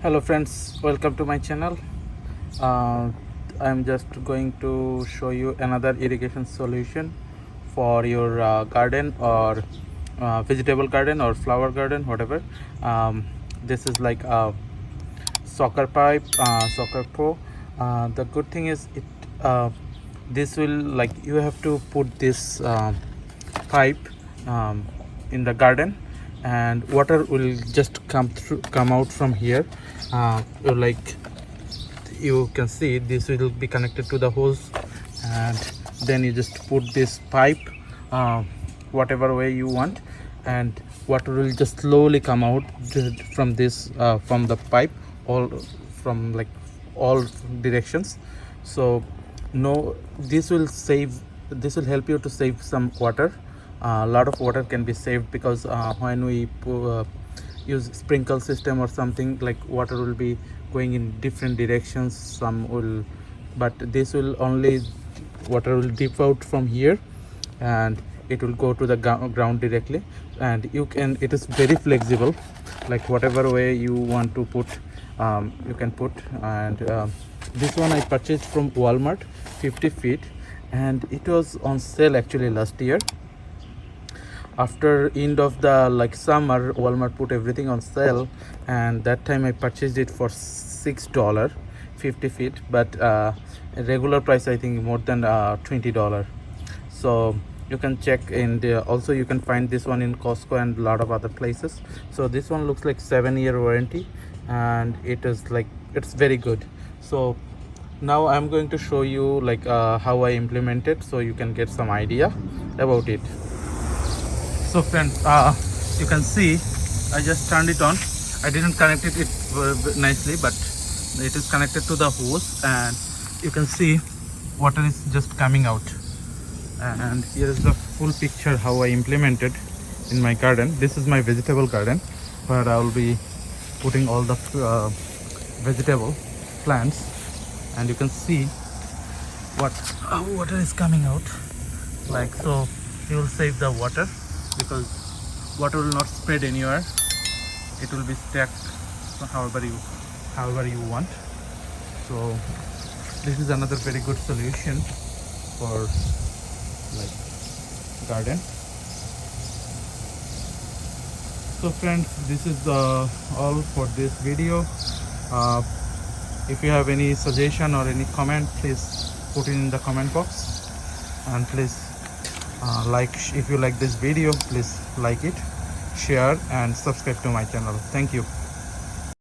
Hello friends, welcome to my channel. uh, I'm just going to show you another irrigation solution for your garden or vegetable garden or flower garden, whatever. This is like a soccer pipe, SoakerPRO. The good thing is this will, like, you have to put this pipe um, in the garden, and water will just come out from here. Like, you can see this will be connected to the hose, and then you just put this pipe uh, whatever way you want, and water will just slowly come out from this from the pipe, all from like all directions. So no, this will help you to save some water. A lot of water can be saved because when we use sprinkle system or something, like, water will be going in different directions. Some will, but this will only, water will dip out from here and it will go to the ground directly. And you can, it is very flexible, like whatever way you want to put, you can put. And this one I purchased from Walmart, 50 feet, and it was on sale actually last year. After end of the like summer, Walmart put everything on sale, and that time I purchased it for $6, 50 feet. But regular price I think more than $20. So you can check in the, also you can find this one in Costco and a lot of other places. So this one looks like 7-year warranty, and it is like, it's very good. So now I'm going to show you like how I implement it, so you can get some idea about it. So friends, you can see I just turned it on. I didn't connect it nicely, but it is connected to the hose, and you can see water is just coming out. And here is the full picture how I implemented in my garden. This is my vegetable garden, where I will be putting all the vegetable plants, and you can see what water is coming out, like so. You will save the water because water will not spread anywhere. It will be stacked however you want. So this is another very good solution for like garden. So friends, this is all for this video. If you have any suggestion or any comment, please put it in the comment box, and please if you like this video, please like it, share and subscribe to my channel. Thank you.